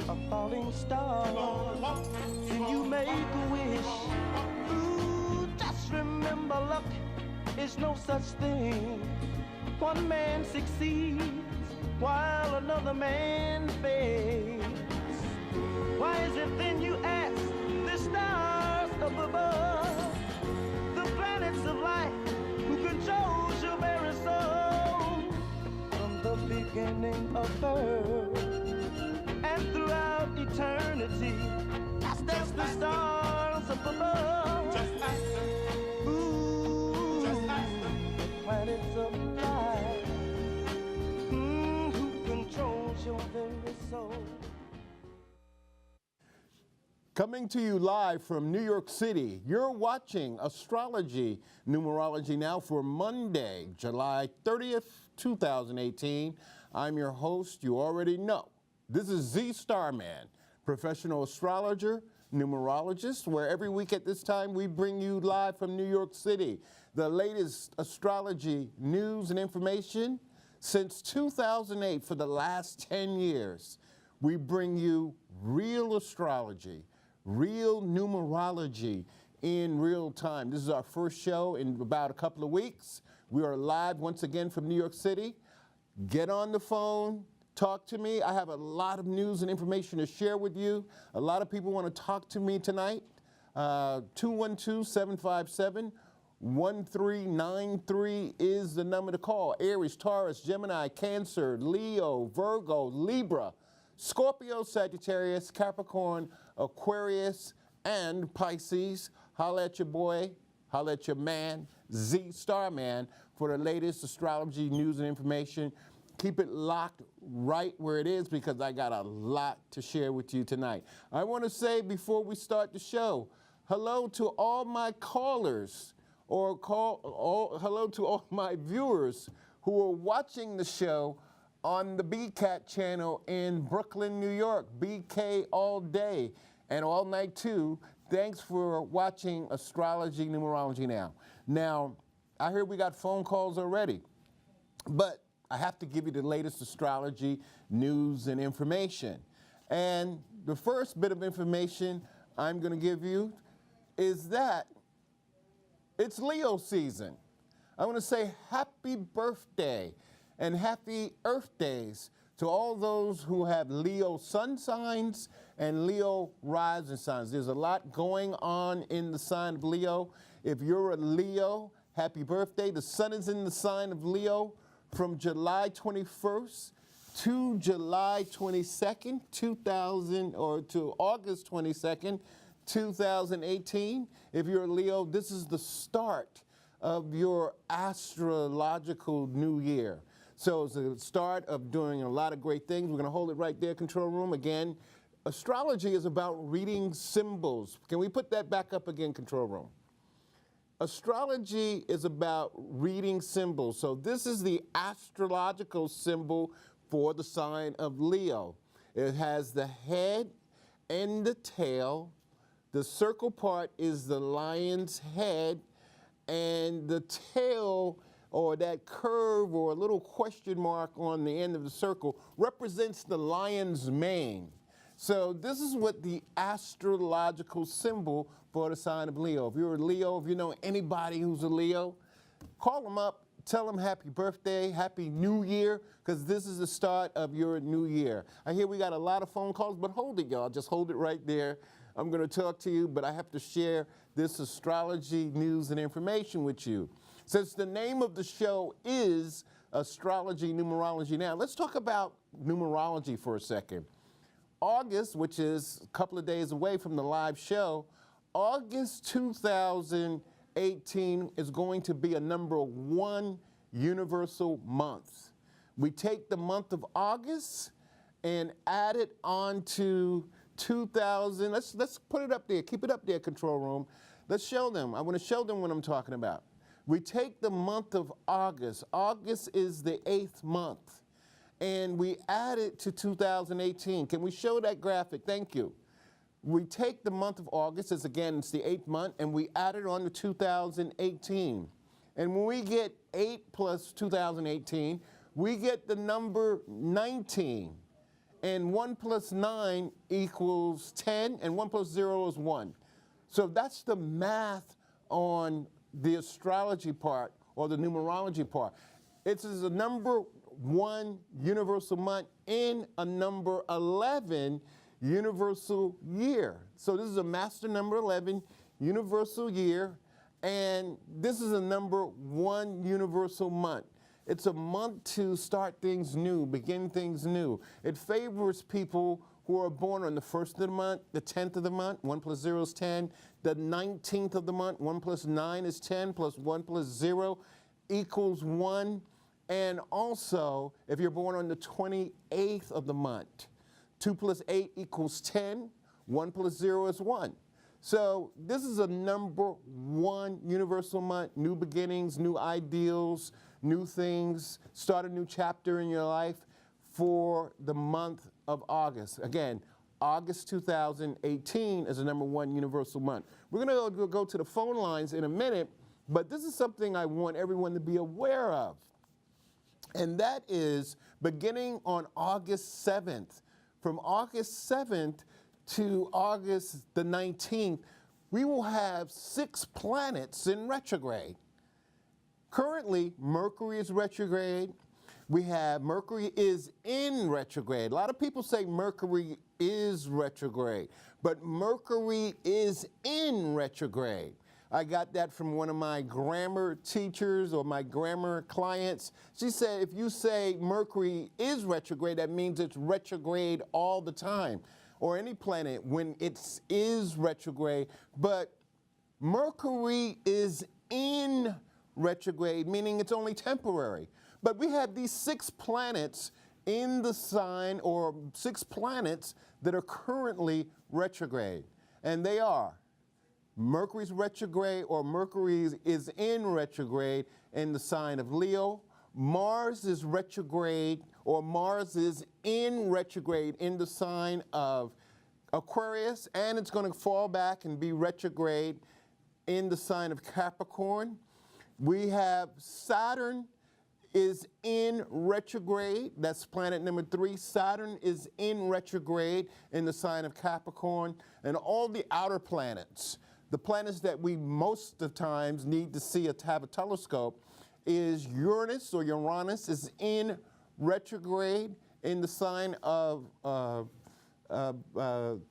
a falling star. When you make a wish, ooh, just remember luck is no such thing. One man succeeds while another man fails. Why is it then you ask the stars up above, the planets of light who controls your very soul, from the beginning of birth and throughout eternity? That's the stars up above. Just ask them. Ooh, just ask them. The planets of light, who controls your very soul. Coming to you live from New York City, you're watching Astrology Numerology Now for Monday, July 30th, 2018. I'm your host, you already know. This is Z Starman, professional astrologer, numerologist, where every week at this time we bring you live from New York City the latest astrology news and information since 2008 for the last 10 years. We bring you real astrology, real numerology in real time. This is our first show in about a couple of weeks. We are live once again from New York City. Get on the phone, talk to me. I have a lot of news and information to share with you. A lot of people want to talk to me tonight. 212-757-1393 is the number to call. Aries, Taurus, Gemini, Cancer, Leo, Virgo, Libra, Scorpio, Sagittarius, Capricorn, Aquarius, and Pisces. Holla at your boy, holla at your man, Z Starman, for the latest astrology news and information. Keep it locked right where it is because I got a lot to share with you tonight. I want to say before we start the show, hello to all my callers, or hello to all my viewers who are watching the show on the BCAT channel in Brooklyn, New York, BK all day and all night too. Thanks for watching Astrology Numerology Now. Now, I hear we got phone calls already, but I have to give you the latest astrology news and information. And the first bit of information I'm going to give you is that it's Leo season. I want to say happy birthday and happy Earth Days to all those who have Leo sun signs and Leo rising signs. There's a lot going on in the sign of Leo. If you're a Leo, happy birthday. The sun is in the sign of Leo from July 21st to July 22nd, to August 22nd, 2018. If you're a Leo, this is the start of your astrological new year. So it's the start of doing a lot of great things. We're going to hold it right there, control room. Again, astrology is about reading symbols. Can we put that back up again, control room? Astrology is about reading symbols. So this is the astrological symbol for the sign of Leo. It has the head and the tail. The circle part is the lion's head, and the tail, or that curve or a little question mark on the end of the circle, represents the lion's mane. So this is what the astrological symbol for the sign of Leo. If you're a Leo, if you know anybody who's a Leo, call them up, tell them happy birthday, happy new year, because this is the start of your new year. I hear we got a lot of phone calls, but hold it, y'all. Just hold it right there. I'm going to talk to you, but I have to share this astrology news and information with you. Since the name of the show is Astrology Numerology Now, let's talk about numerology for a second. August, which is a couple of days away from the live show, August 2018 is going to be a number 1 universal month. We take the month of August and add it on to 2000. Let's put it up there. Keep it up there, control room. Let's show them. I want to show them what I'm talking about. We take the month of August. August is the 8th month. And we add it to 2018. Can we show that graphic? Thank you. We take the month of August, as again, it's the 8th month, and we add it on to 2018. And when we get 8 plus 2018, we get the number 19. and 1 plus 9 equals 10, and 1 plus 0 is 1. So that's the math on the astrology part or the numerology part. It is a number 1 universal month in a number 11 universal year. So this is a master number 11 universal year, and this is a number 1 universal month. It's a month to start things new, begin things new. It favors people who are born on the 1st of the month, the 10th of the month, 1 plus 0 is 10, the 19th of the month, 1 plus 9 is 10, plus 1 plus 0 equals 1. And also, if you're born on the 28th of the month, 2 plus 8 equals 10, 1 plus 0 is 1. So this is a number 1 universal month, new beginnings, new ideals, new things, start a new chapter in your life for the month of August. Again, August 2018 is a number 1 universal month. We're going to go to the phone lines in a minute, but this is something I want everyone to be aware of. And that is beginning on August 7th. From August 7th to August the 19th, we will have 6 planets in retrograde. Currently, Mercury is retrograde. We have Mercury is in retrograde. A lot of people say Mercury is retrograde, but Mercury is in retrograde. I got that from one of my grammar teachers or my grammar clients. She said if you say Mercury is retrograde, that means it's retrograde all the time, or any planet when it is retrograde. But Mercury is in retrograde, meaning it's only temporary. But we have these 6 planets in the sign, or 6 planets that are currently retrograde. And they are Mercury's retrograde, or Mercury is in retrograde in the sign of Leo. Mars is retrograde, or Mars is in retrograde in the sign of Aquarius, and it's going to fall back and be retrograde in the sign of Capricorn. We have Saturn is in retrograde. That's planet number 3. Saturn is in retrograde in the sign of Capricorn. And all the outer planets, the planets that we most of the times need to see to have a telescope, is Uranus, or Uranus is in retrograde in the sign of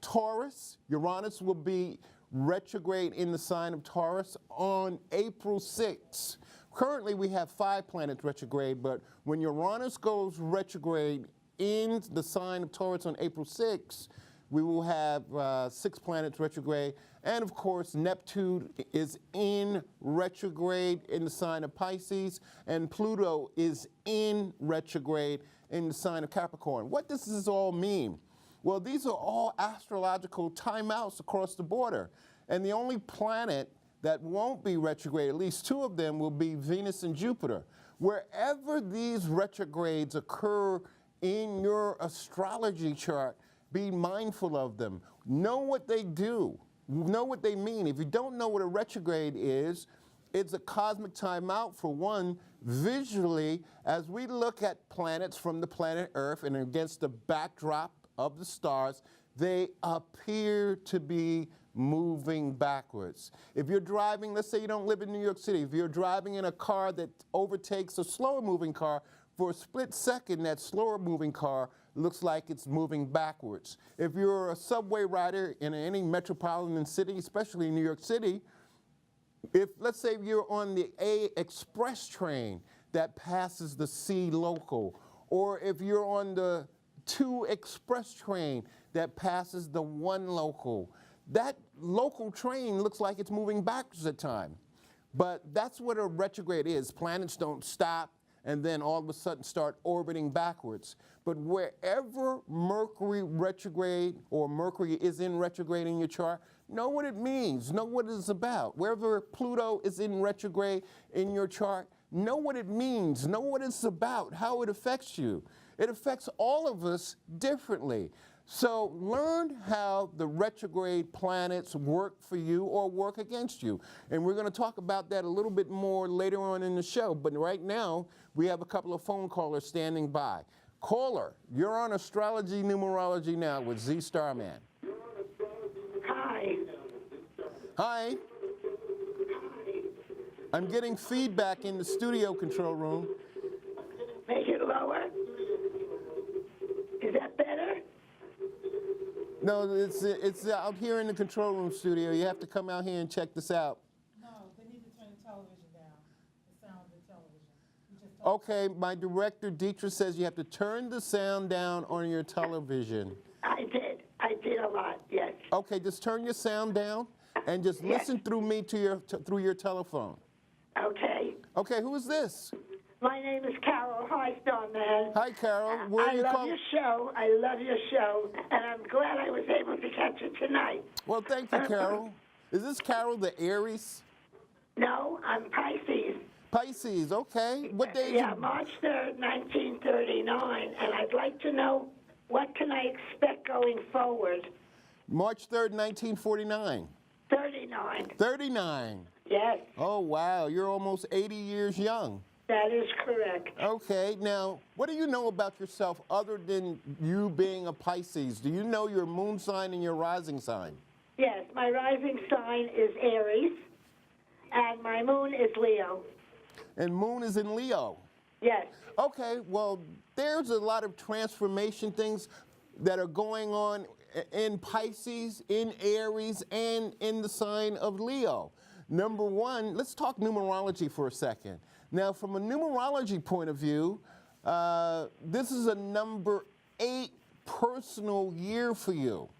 Taurus. Uranus will be retrograde in the sign of Taurus on April 6th. Currently, we have 5 planets retrograde, but when Uranus goes retrograde in the sign of Taurus on April 6th, we will have 6 planets retrograde. And of course, Neptune is in retrograde in the sign of Pisces, and Pluto is in retrograde in the sign of Capricorn. What does this all mean? Well, these are all astrological timeouts across the border. And the only planet that won't be retrograde, at least 2 of them, will be Venus and Jupiter. Wherever these retrogrades occur in your astrology chart, be mindful of them. Know what they do. Know what they mean. If you don't know what a retrograde is, it's a cosmic timeout for one, visually, as we look at planets from the planet Earth and against the backdrop of the stars, they appear to be moving backwards. If you're driving, let's say you don't live in New York City, if you're driving in a car that overtakes a slower moving car, for a split second, that slower moving car looks like it's moving backwards. If you're a subway rider in any metropolitan city, especially New York City, if, let's say you're on the A express train that passes the C local, or if you're on the 2 express train that passes the 1 local, that local train looks like it's moving backwards at time. But that's what a retrograde is. Planets don't stop and then all of a sudden start orbiting backwards. But wherever Mercury retrograde or Mercury is in retrograde in your chart, know what it means, know what it's about. Wherever Pluto is in retrograde in your chart, know what it means, know what it's about, how it affects you. It affects all of us differently. So learn how the retrograde planets work for you or work against you. And we're going to talk about that a little bit more later on in the show. But right now, we have a couple of phone callers standing by. Caller, you're on Astrology Numerology Now with Z Starman. Hi. Hi. I'm getting feedback in the studio control room. Make it lower. Is that better? No, it's out here in the control room studio. You have to come out here and check this out. No, they need to turn the television down, the sound of the television. We just Okay, my director, Dietrich, says you have to turn the sound down on your television. I did a lot, yes. Okay, just turn your sound down and just listen through me to through your telephone. Okay. Okay, who is this? My name is Carol. Hi, Starman. Hi, Carol. Where I are you love calling? your show. I love your show, and I'm glad I was able to catch it tonight. Well, thank you, Carol. Is this Carol the Aries? No, I'm Pisces. Pisces, okay. What day is Yeah, it? March 3rd, 1939, and I'd like to know what can I expect going forward? March 3rd, 1949. 39. 39. Yes, Oh, wow. You're almost 80 years young. that is correct. Okay, now, what do you know about yourself other than you being a Pisces? Do you know your moon sign and your rising sign? Yes, my rising sign is Aries, and my moon is Leo. And moon is in Leo. Yes. Okay, well, there's a lot of transformation things that are going on in Pisces, in Aries, and in the sign of Leo. Number one, let's talk numerology for a second. Now, from a numerology point of view, this is a number 8 personal year for you.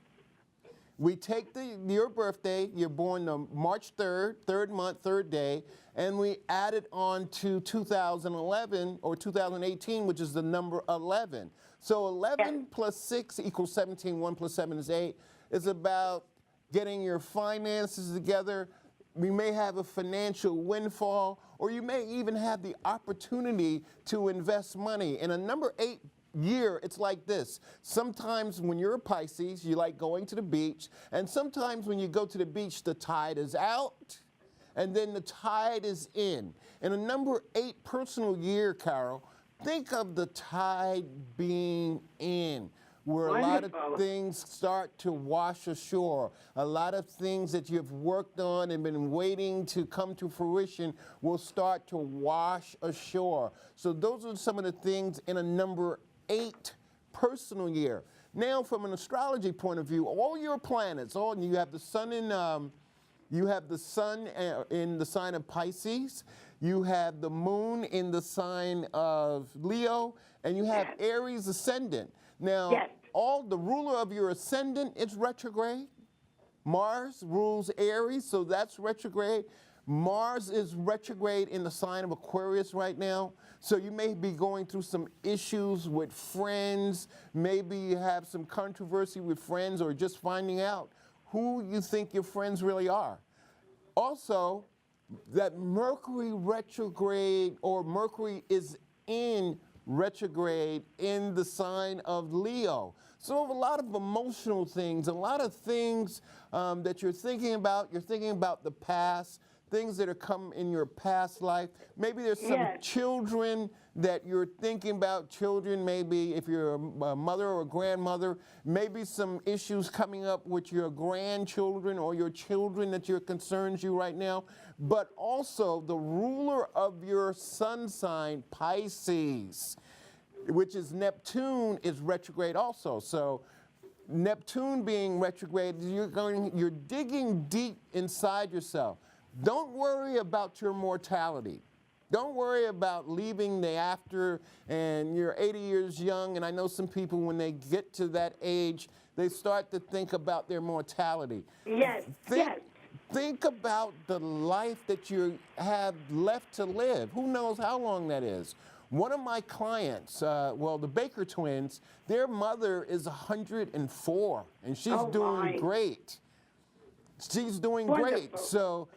We take your birthday, you're born on March 3rd, 3rd month, 3rd day, and we add it on to 2011 or 2018, which is the number 11. So 11 plus 6 equals 17, 1 plus 7 is 8. It's about getting your finances together. We may have a financial windfall, or you may even have the opportunity to invest money. In a number 8 year, it's like this. Sometimes when you're a Pisces, you like going to the beach, and sometimes when you go to the beach, the tide is out, and then the tide is in. In a number 8 personal year, Carol, think of the tide being in, where a lot of things start to wash ashore. A lot of things that you've worked on and been waiting to come to fruition will start to wash ashore. So those are some of the things in a number 8 personal year. Now, from an astrology point of view, all your planets, you have the sun in the sign of Pisces, you have the moon in the sign of Leo, and you have Aries ascendant. Now, the ruler of your ascendant is retrograde. Mars rules Aries, so that's retrograde. Mars is retrograde in the sign of Aquarius right now. So you may be going through some issues with friends. Maybe you have some controversy with friends, or just finding out who you think your friends really are. Also, that Mercury retrograde, or Mercury is in retrograde in the sign of Leo. So a lot of emotional things, a lot of things that you're thinking about the past, things that are come in your past life. Maybe there's some children that you're thinking about, children, maybe if you're a mother or a grandmother, maybe some issues coming up with your grandchildren or your children that concerns you right now. But also the ruler of your sun sign, Pisces, which is Neptune, is retrograde also. So Neptune being retrograde, you're digging deep inside yourself. Don't worry about your mortality. Don't worry about leaving the after, and you're 80 years young, and I know some people, when they get to that age, they start to think about their mortality. Think about the life that you have left to live. Who knows how long that is? One of my clients, the Baker twins, their mother is 104, and she's doing great. She's doing great. So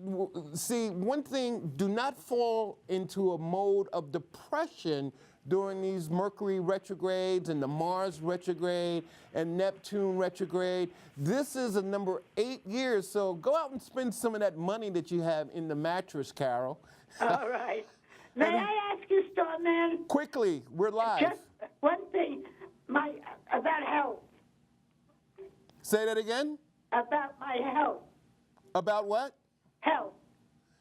one thing, do not fall into a mode of depression during these Mercury retrogrades and the Mars retrograde and Neptune retrograde. This is a number 8 years, so go out and spend some of that money that you have in the mattress, Carol. All right. May I ask you, Starman? Quickly, we're live. Just one thing, about health. Say that again? About my health. About what? Health.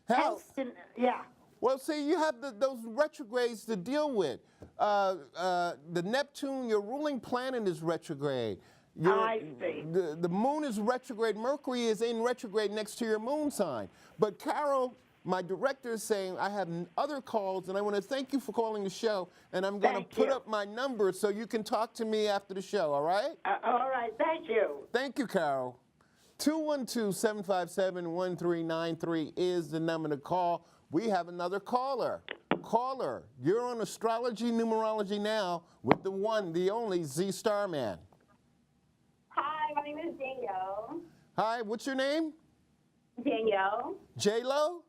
Health? Yeah. Well, see, you have those retrogrades to deal with. The Neptune, your ruling planet, is retrograde. I see. The moon is retrograde. Mercury is in retrograde next to your moon sign. But Carol, my director, is saying I have other calls, and I want to thank you for calling the show. And I'm going to put up my number so you can talk to me after the show, all right? All right, thank you. Thank you, Carol. 212-757-1393 is the number to call. We have another caller. Caller, you're on Astrology Numerology Now with the one, the only Z Starman. Hi, my name is Danielle. Hi, what's your name? Danielle. J-Lo?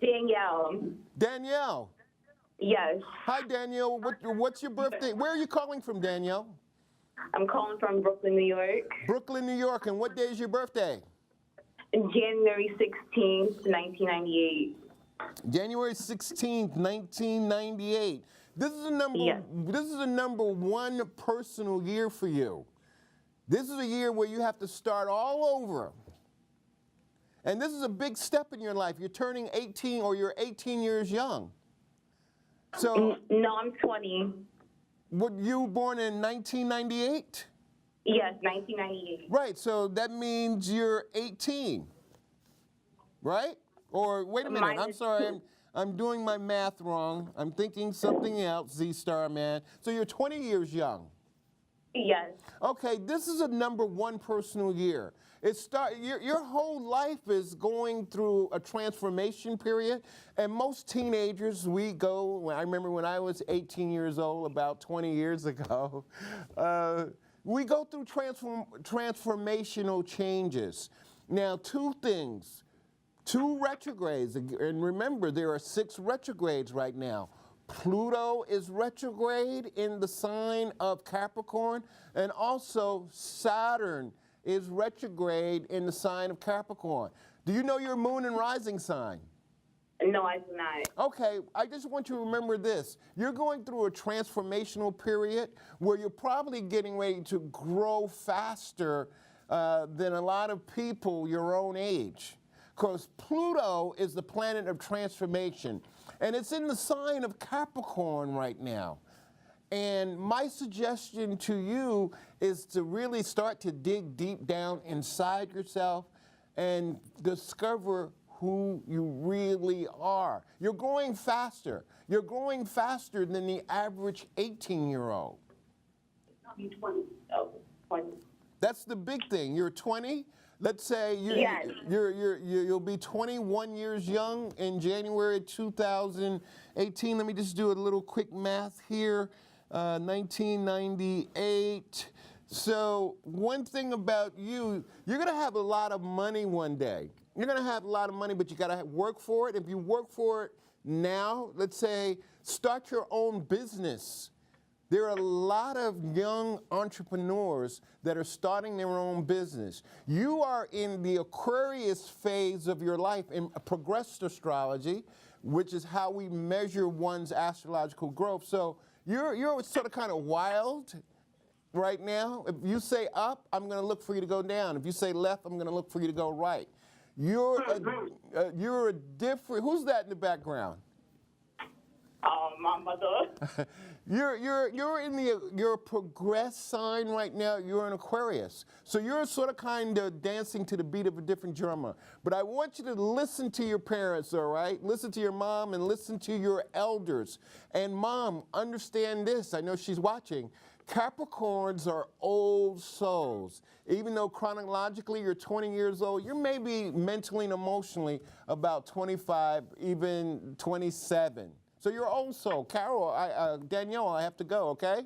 Danielle. Danielle. Yes. Hi, Danielle. What's your birthday? Where are you calling from, Danielle? I'm calling from Brooklyn, New York. Brooklyn, New York. And what day is your birthday? January 16th, 1998. January 16th, 1998. This is a number. Yes. This is a number one personal year for you. This is a year where you have to start all over. And this is a big step in your life. You're turning 18, or you're 18 years young. So. No, I'm 20. Were you born in 1998? Yes, 1998. Right, so that means you're 18, right? Or wait a minute, I'm sorry, I'm doing my math wrong. I'm thinking something else, Z Star Man. So you're 20 years young. Yes. Okay, this is a number one personal year. Your whole life is going through a transformation period, and most teenagers, I remember when I was 18 years old, about 20 years ago, we go through transformational changes. Now, two retrogrades, and remember, there are 6 retrogrades right now. Pluto is retrograde in the sign of Capricorn, and also Saturn is retrograde in the sign of Capricorn. Do you know your moon and rising sign? No, I do not. Okay, I just want you to remember this. You're going through a transformational period where you're probably getting ready to grow faster than a lot of people your own age. Because Pluto is the planet of transformation, and it's in the sign of Capricorn right now. And my suggestion to you is to really start to dig deep down inside yourself and discover who you really are. You're growing faster. You're growing faster than the average 18-year-old. I'm 20. Oh, 20. That's the big thing. You're 20. Let's say you'll be 21 years young in January 2018. Let me just do a little quick math here. 1998. So one thing about you, you're going to have a lot of money one day. You're going to have a lot of money, but you got to work for it. If you work for it now, let's say, start your own business. There are a lot of young entrepreneurs that are starting their own business. You are in the Aquarius phase of your life in progressed astrology, which is how we measure one's astrological growth. So you're sort of kind of wild right now. If you say up, I'm going to look for you to go down. If you say left, I'm going to look for you to go right. You're a different. Who's that in the background? My mother. You're in your progressed sign right now. You're in Aquarius, so you're sort of kind of dancing to the beat of a different drummer. But I want you to listen to your parents, all right? Listen to your mom and listen to your elders. And mom, understand this. I know she's watching. Capricorns are old souls. Even though chronologically you're 20 years old, you're maybe mentally and emotionally about 25, even 27. So you're old soul. Carol, Danielle, I have to go, okay?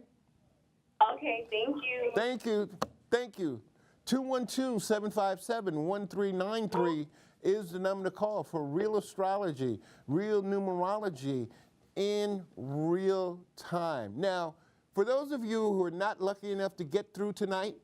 Okay, thank you. Thank you. Thank you. 212-757-1393 is the number to call for real astrology, real numerology in real time. Now, for those of you who are not lucky enough to get through tonight,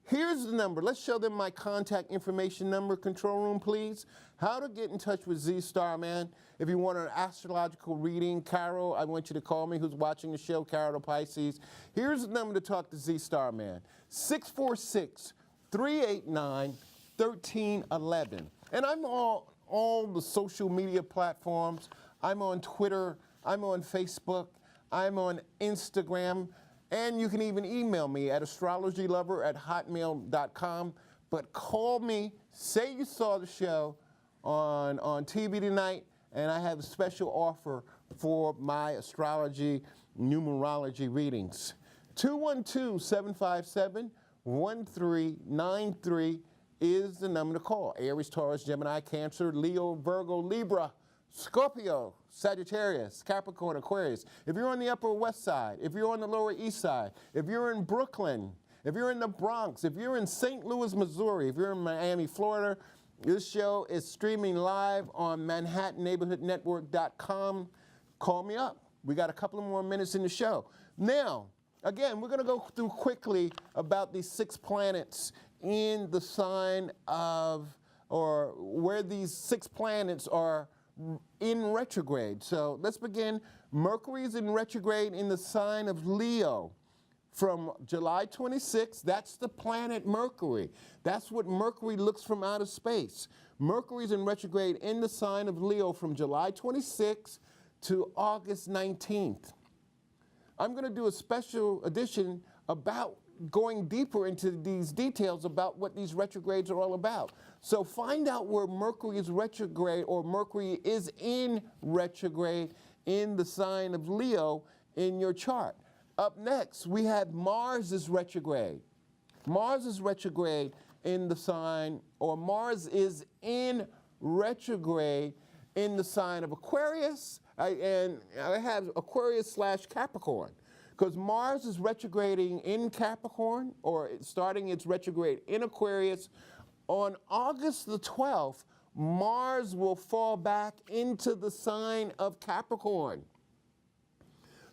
Here's the number. Let's show them my contact information number, control room, please. How to get in touch with Z Star Man. If you want an astrological reading, Carol, I want you to call me, who's watching the show, Carol the Pisces. Here's the number to talk to Z Star Man, 646-389-1311. And I'm on all the social media platforms. I'm on Twitter, I'm on Facebook, I'm on Instagram, and you can even email me at astrologylover@hotmail.com. But call me, say you saw the show on TV tonight, and I have a special offer for my astrology numerology readings. 212-757-1393 is the number to call. Aries, Taurus, Gemini, Cancer, Leo, Virgo, Libra, Scorpio, Sagittarius, Capricorn, Aquarius. If you're on the Upper West Side, if you're on the Lower East Side, if you're in Brooklyn, if you're in the Bronx, if you're in St. Louis, Missouri, if you're in Miami, Florida, this show is streaming live on ManhattanNeighborhoodNetwork.com. Call me up. We got a couple of more minutes in the show. Now, again, we're going to go through quickly about these 6 planets in the sign of, or where these 6 planets are in retrograde. So let's begin. Mercury is in retrograde in the sign of Leo from July 26th. That's the planet Mercury. That's what Mercury looks from outer space. Mercury is in retrograde in the sign of Leo from July 26th to August 19th. I'm going to do a special edition about going deeper into these details about what these retrogrades are all about. So find out where Mercury is retrograde, or Mercury is in retrograde in the sign of Leo in your chart. Up next, we have Mars is retrograde. Mars is retrograde in the sign, or Mars is in retrograde in the sign of Aquarius, and I have Aquarius / Capricorn. Because Mars is retrograding in Capricorn, or starting its retrograde in Aquarius. On August the 12th, Mars will fall back into the sign of Capricorn.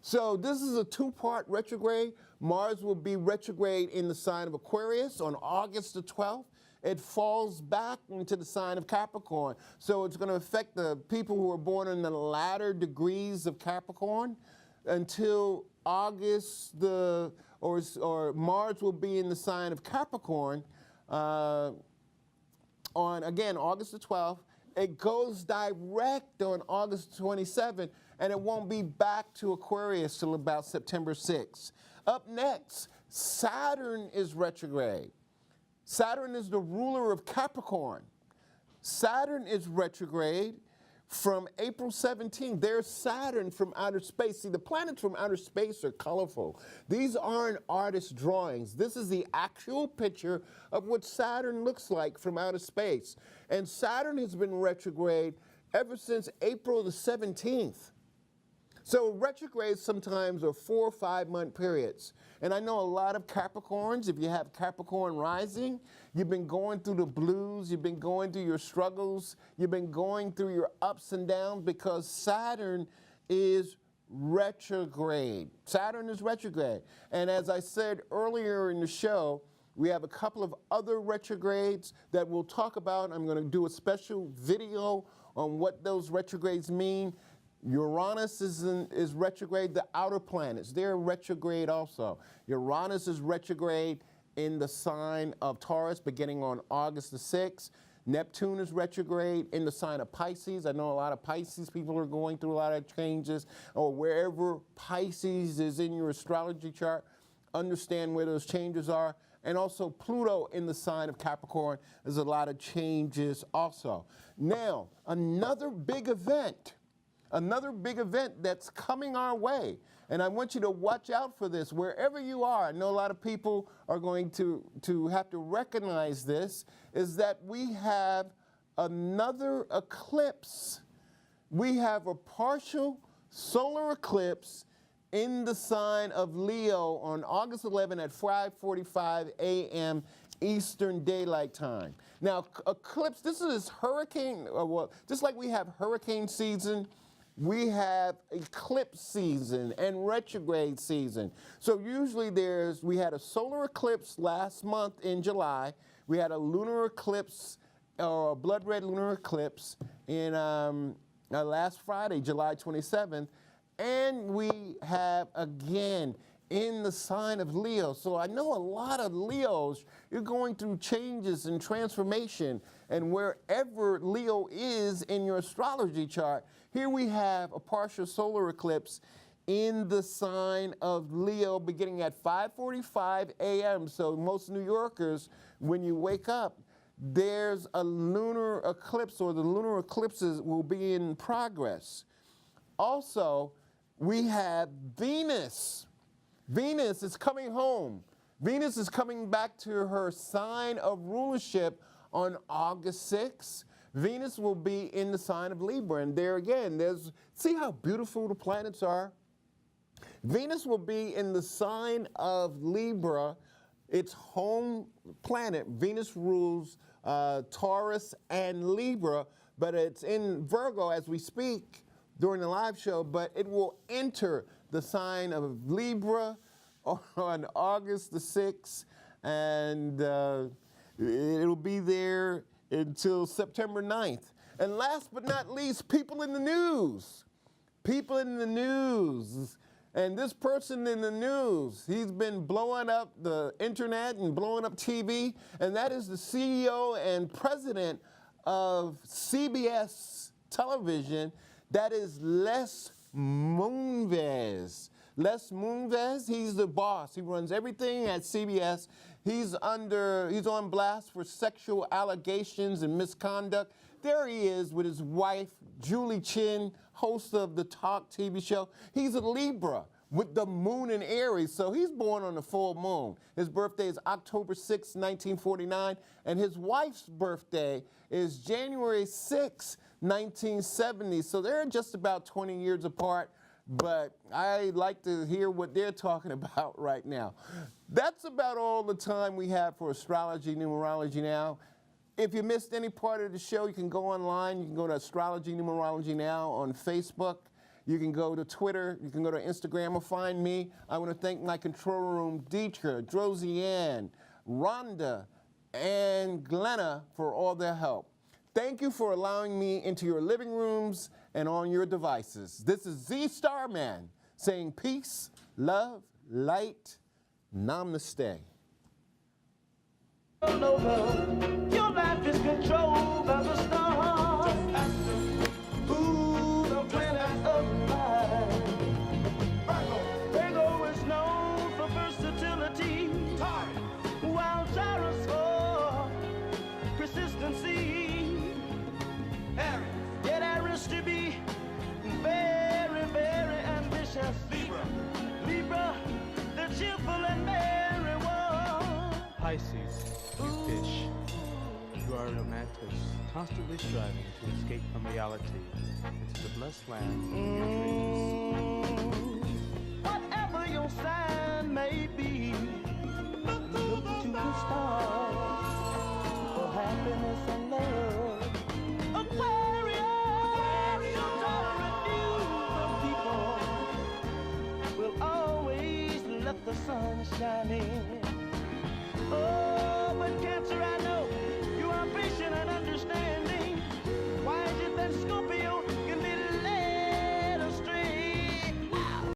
So this is a 2-part retrograde. Mars will be retrograde in the sign of Aquarius on August the 12th. It falls back into the sign of Capricorn. So it's going to affect the people who are born in the latter degrees of Capricorn until August or Mars will be in the sign of Capricorn on, again, August the 12th. It goes direct on August 27th, and it won't be back to Aquarius till about September 6th. Up next, Saturn is retrograde. Saturn is the ruler of Capricorn. Saturn is retrograde from April 17th. There's Saturn from outer space. See, the planets from outer space are colorful. These aren't artist drawings. This is the actual picture of what Saturn looks like from outer space. And Saturn has been retrograde ever since April the 17th. So retrogrades sometimes are 4 or 5 month periods. And I know a lot of Capricorns, if you have Capricorn rising, you've been going through the blues, you've been going through your struggles, you've been going through your ups and downs because Saturn is retrograde. Saturn is retrograde. And as I said earlier in the show, we have a couple of other retrogrades that we'll talk about. I'm going to do a special video on what those retrogrades mean. Uranus is retrograde, the outer planets, they're retrograde also. Uranus is retrograde in the sign of Taurus beginning on August the 6th. Neptune is retrograde in the sign of Pisces. I know a lot of Pisces people are going through a lot of changes, or wherever Pisces is in your astrology chart, understand where those changes are. And also Pluto in the sign of Capricorn, there's a lot of changes also. Now, another big event that's coming our way, and I want you to watch out for this wherever you are. I know a lot of people are going to have to recognize this, is that we have another eclipse. We have a partial solar eclipse in the sign of Leo on August 11 at 5:45 a.m. Eastern Daylight Time. Now, eclipse, this is hurricane, well, just like we have hurricane season we have eclipse season and retrograde season. So usually we had a solar eclipse last month in July. We had a lunar eclipse, or a blood red lunar eclipse in last Friday, July 27th. And we have again in the sign of Leo. So I know a lot of Leos, you're going through changes and transformation. And wherever Leo is in your astrology chart, here we have a partial solar eclipse in the sign of Leo beginning at 5:45 a.m. So most New Yorkers, when you wake up, there's a lunar eclipse, or the lunar eclipses will be in progress. Also, we have Venus. Venus is coming home. Venus is coming back to her sign of rulership on August 6th. Venus will be in the sign of Libra. And there again, see how beautiful the planets are? Venus will be in the sign of Libra, its home planet. Venus rules Taurus and Libra, but it's in Virgo as we speak during the live show, but it will enter the sign of Libra on August the 6th, and it'll be there until September 9th. And last but not least, people in the news. People in the news. And this person in the news, he's been blowing up the internet and blowing up TV, and that is the CEO and president of CBS television. That is Les Moonves. Les Moonves, he's the boss. He runs everything at CBS. He's on blast for sexual allegations and misconduct. There he is with his wife, Julie Chin, host of the Talk TV show. He's a Libra with the moon in Aries, so he's born on the full moon. His birthday is October 6, 1949, and his wife's birthday is January 6, 1970. So they're just about 20 years apart, but I like to hear what they're talking about right now. That's about all the time we have for Astrology Numerology Now. If you missed any part of the show, you can go online. You can go to Astrology Numerology Now on Facebook. You can go to Twitter. You can go to Instagram or find me. I want to thank my control room, Deetra, Drosianne, Rhonda, and Glenna for all their help. Thank you for allowing me into your living rooms and on your devices. This is Z Starman saying peace, love, light, namaste. Your life is controlled by the stars. Who the planet of life. Virgo is known for versatility, while Taurus for persistency. Get Aries to be very, very ambitious. Libra, the cheerful and merry one. Pisces, you fish. You are a romantic, constantly striving to escape from reality into the blessed land of your dreams. Whatever your sign may be, look to the stars for happiness and love. Aquarius, your tolerant views of people will always let the sun shine in. Oh, but Cancer, I know you are patient and understanding. Why is it that Scorpio